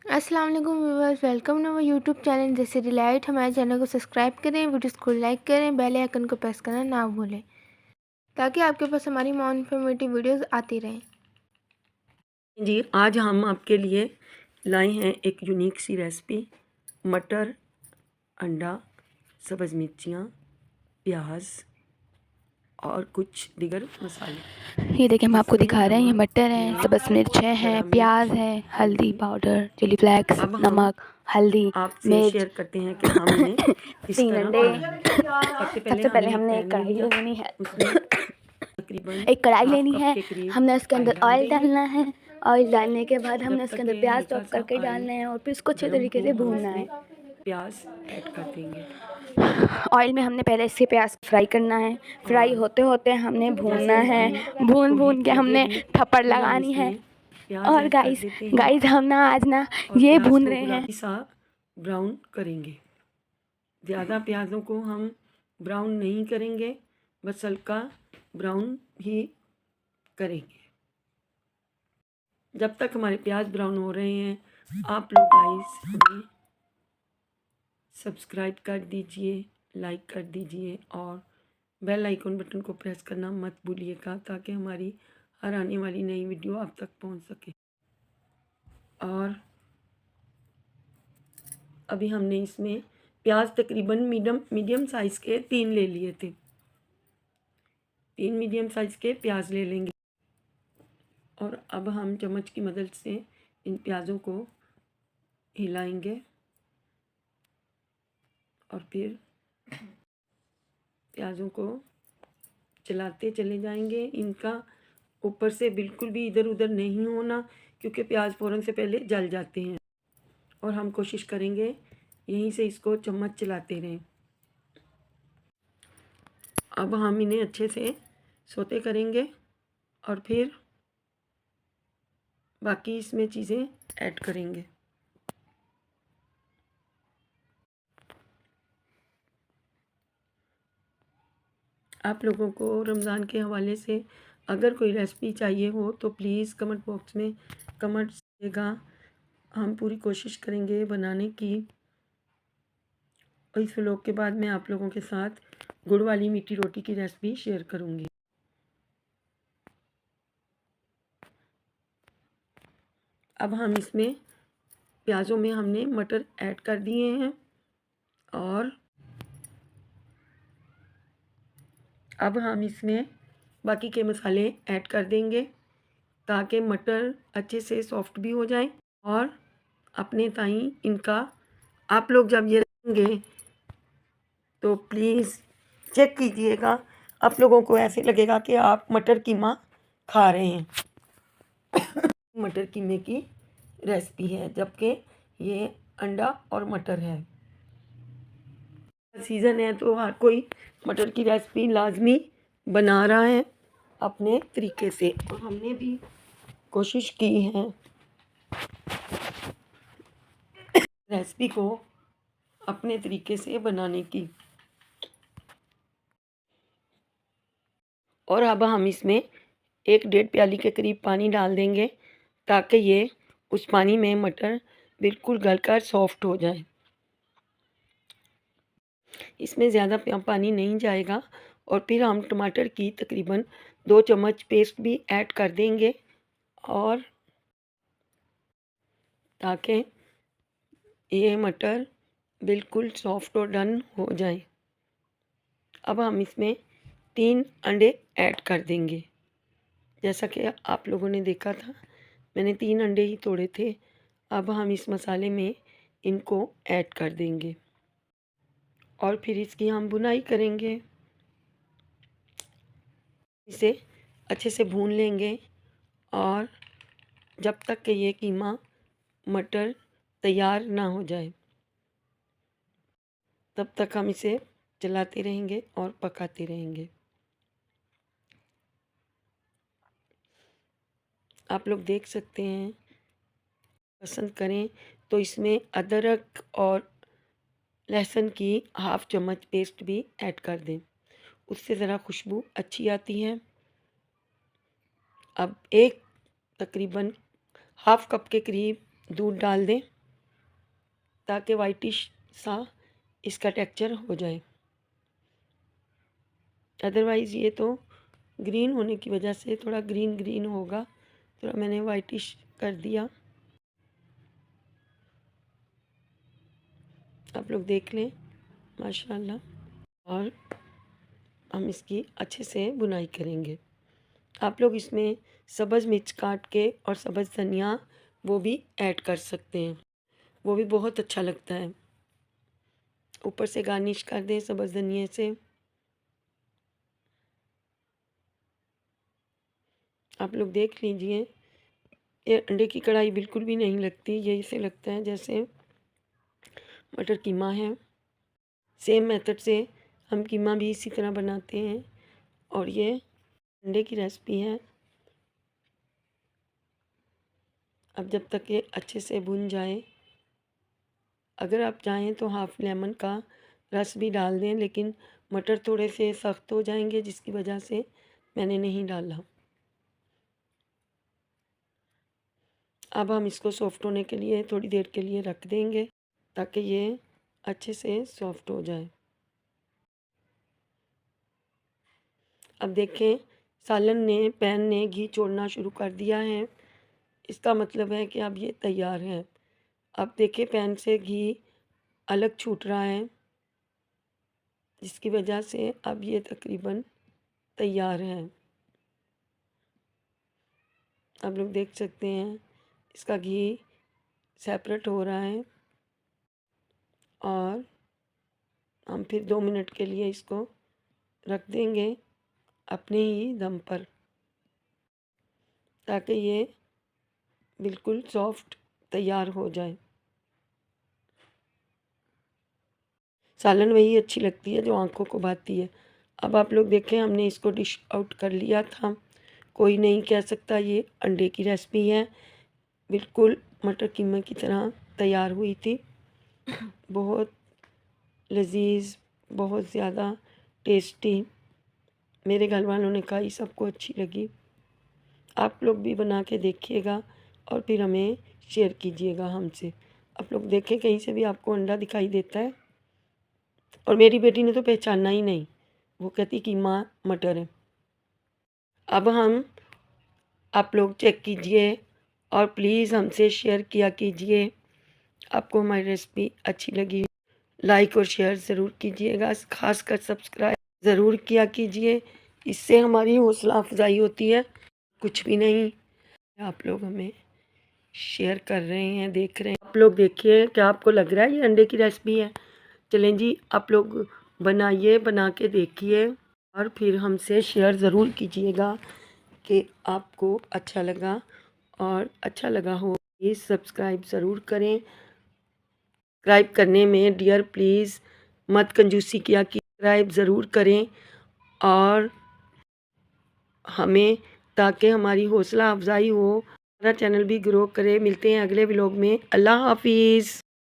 अस्सलाम वालेकुम viewers, welcome to my YouTube channel जैसे डिलाइट। हमारे चैनल को सब्सक्राइब करें, वीडियोस को लाइक करें, बेल आइकन को प्रेस करना ना भूलें ताकि आपके पास हमारी मोर इन्फॉर्मेटिव वीडियोस आती रहें। जी, आज हम आपके लिए लाए हैं एक यूनिक सी रेसिपी। मटर, अंडा, सब्ज़ मिर्चियाँ, प्याज और कुछ दीगर मसाले। ये देखिए, हम आपको जिसमें दिखा रहे हैं, ये नमक, मटर है, मिर्च, सब्ज़ मिर्च है, हरा प्याज मिर्च, है, हल्दी हल्दी। पाउडर, चिली फ्लेक्स, अब हम नमक, हल्दी, आपसे मिर्च, शेयर करते हैं कि हम इन्हें किस 3 तरह अंडे। बनाएं। सबसे पहले सबसे पहले हमने एक हमने एक पैन कढ़ाई लिया, लेनी है। उसमें तकरीबन एक कढ़ाई हाफ लेनी कप है, के करीब हमने उसके ऑयल अंदर डाल ऑयल देंगे। डालना है। ऑयल डालने के बाद हमने जब उसके तक अंदर ये प्याज हल्का चॉप सा करके ऑयल डालने हैं और फिर उसको अच्छे गर्म तरीके हो, से हम भूनना इसमें है। प्याज ऐड कर देंगे। ऑयल में हमने पहले इसके प्याज फ्राई करना है। फ्राई और होते होते हमने भूनना जैसे है। ही भून इसको भून हीट के हमने लगेगी, थप्पड़ फिर हम लगानी है। इसमें प्याज और ऐड कर गाइस देते हैं गाइस हम ना आज ना और ये प्याज भून को रहे हैं। गुलाबी सा ब्राउन करेंगे। ज़्यादा प्याज़ों को हम ब्राउन नहीं करेंगे, बस हल्का ब्राउन ही करेंगे। जब तक हमारे प्याज ब्राउन हो रहे हैं, आप लोग गाइस हमें सब्सक्राइब कर दीजिए, लाइक कर दीजिए और बेल आइकन बटन को प्रेस करना मत भूलिएगा ताकि हमारी हर आने वाली नई वीडियो आप तक पहुंच सके। और अभी हमने इसमें प्याज तकरीबन मीडियम साइज़ के 3 ले लिए थे। 3 मीडियम साइज़ के प्याज ले लेंगे और अब हम चम्मच की मदद से इन प्याज़ों को हिलाएंगे और फिर प्याज़ों को चलाते चले जाएंगे। इनका ऊपर से बिल्कुल भी इधर उधर नहीं होना, क्योंकि प्याज फ़ौरन से पहले जल जाते हैं और हम कोशिश करेंगे यहीं से इसको चम्मच चलाते रहें। अब हम इन्हें अच्छे से सौते करेंगे और फिर बाकी इसमें चीज़ें ऐड करेंगे। आप लोगों को रमज़ान के हवाले से अगर कोई रेसिपी चाहिए हो तो प्लीज़ कमेंट बॉक्स में कमेंट कीजिएगा। हम पूरी कोशिश करेंगे बनाने की। और इस व्लॉग के बाद मैं आप लोगों के साथ गुड़ वाली मीठी रोटी की रेसिपी शेयर करूंगी। अब हम इसमें प्याज़ों में हमने मटर ऐड कर दिए हैं और अब हम इसमें बाकी के मसाले ऐड कर देंगे ताकि मटर अच्छे से सॉफ्ट भी हो जाए। और अपने ताई इनका आप लोग जब ये रखेंगे तो प्लीज़ चेक कीजिएगा, आप लोगों को ऐसे लगेगा कि आप मटर कीमा खा रहे हैं। मटर कीमे की रेसिपी है, जबकि ये अंडा और मटर है। सीज़न है तो हर कोई मटर की रेसिपी लाजमी बना रहा है अपने तरीके से, और हमने भी कोशिश की है रेसिपी को अपने तरीके से बनाने की। और अब हम इसमें 1-1.5 प्याली के करीब पानी डाल देंगे ताकि ये उस पानी में मटर बिल्कुल गलकर सॉफ्ट हो जाए। इसमें ज़्यादा पानी नहीं जाएगा। और फिर हम टमाटर की तकरीबन 2 चम्मच पेस्ट भी ऐड कर देंगे और ताकि ये मटर बिल्कुल सॉफ्ट और डन हो जाए। अब हम इसमें 3 अंडे ऐड कर देंगे। जैसा कि आप लोगों ने देखा था, मैंने 3 अंडे ही तोड़े थे। अब हम इस मसाले में इनको ऐड कर देंगे और फिर इसकी हम भुनाई करेंगे। इसे अच्छे से भून लेंगे और जब तक कि ये कीमा मटर तैयार ना हो जाए तब तक हम इसे चलाते रहेंगे और पकाते रहेंगे। आप लोग देख सकते हैं, पसंद करें तो इसमें अदरक और लहसुन की हाफ चम्मच पेस्ट भी ऐड कर दें, उससे ज़रा खुशबू अच्छी आती है। अब एक तकरीबन हाफ कप के करीब दूध डाल दें ताकि वाइटिश सा इसका टेक्सचर हो जाए। अदरवाइज़ ये तो ग्रीन होने की वजह से थोड़ा ग्रीन ग्रीन होगा, थोड़ा मैंने वाइटिश कर दिया। आप लोग देख लें माशाल्लाह। और हम इसकी अच्छे से बुनाई करेंगे। आप लोग इसमें सब्ज़ मिर्च काट के और सब्ज़ धनिया वो भी ऐड कर सकते हैं, वो भी बहुत अच्छा लगता है। ऊपर से गार्निश कर दें सब्ज़ धनिया से। आप लोग देख लीजिए, ये अंडे की कढ़ाई बिल्कुल भी नहीं लगती, ये इसे लगता है जैसे मटर कीमा है। सेम मेथड से हम कीमा भी इसी तरह बनाते हैं और ये अंडे की रेसिपी है। अब जब तक ये अच्छे से भुन जाए, अगर आप चाहें तो हाफ़ लेमन का रस भी डाल दें, लेकिन मटर थोड़े से सख्त हो जाएंगे जिसकी वजह से मैंने नहीं डाला। अब हम इसको सॉफ्ट होने के लिए थोड़ी देर के लिए रख देंगे ताकि ये अच्छे से सॉफ्ट हो जाए। अब देखें, पैन ने घी छोड़ना शुरू कर दिया है, इसका मतलब है कि अब ये तैयार है। अब देखिए पैन से घी अलग छूट रहा है, जिसकी वजह से अब ये तकरीबन तैयार है। आप लोग देख सकते हैं इसका घी सेपरेट हो रहा है और हम फिर 2 मिनट के लिए इसको रख देंगे अपने ही दम पर ताकि ये बिल्कुल सॉफ्ट तैयार हो जाए। सालन वही अच्छी लगती है जो आँखों को भाती है। अब आप लोग देखें, हमने इसको डिश आउट कर लिया था। कोई नहीं कह सकता ये अंडे की रेसिपी है, बिल्कुल मटर कीमा की तरह तैयार हुई थी। बहुत लजीज, बहुत ज़्यादा टेस्टी। मेरे घर वालों ने खाई, सबको अच्छी लगी। आप लोग भी बना के देखिएगा और फिर हमें शेयर कीजिएगा हमसे। आप लोग देखें, कहीं से भी आपको अंडा दिखाई देता है? और मेरी बेटी ने तो पहचाना ही नहीं, वो कहती कीमा मटर है। अब हम आप लोग चेक कीजिए और प्लीज़ हमसे शेयर किया कीजिए। आपको हमारी रेसिपी अच्छी लगी, लाइक और शेयर ज़रूर कीजिएगा, ख़ासकर सब्सक्राइब ज़रूर किया कीजिए, इससे हमारी हौसला अफजाई होती है। कुछ भी नहीं, आप लोग हमें शेयर कर रहे हैं, देख रहे हैं। आप लोग देखिए, क्या आपको लग रहा है ये अंडे की रेसिपी है? चलें जी, आप लोग बनाइए, बना के देखिए और फिर हमसे शेयर ज़रूर कीजिएगा कि आपको अच्छा लगा। और अच्छा लगा हो प्लीज़ सब्सक्राइब ज़रूर करें। सब्सक्राइब करने में डियर प्लीज़ मत कंजूसी किया कि सब्सक्राइब ज़रूर करें और हमें, ताकि हमारी हौसला अफजाई हो, हमारा चैनल भी ग्रो करे। मिलते हैं अगले व्लॉग में। अल्लाह हाफिज़।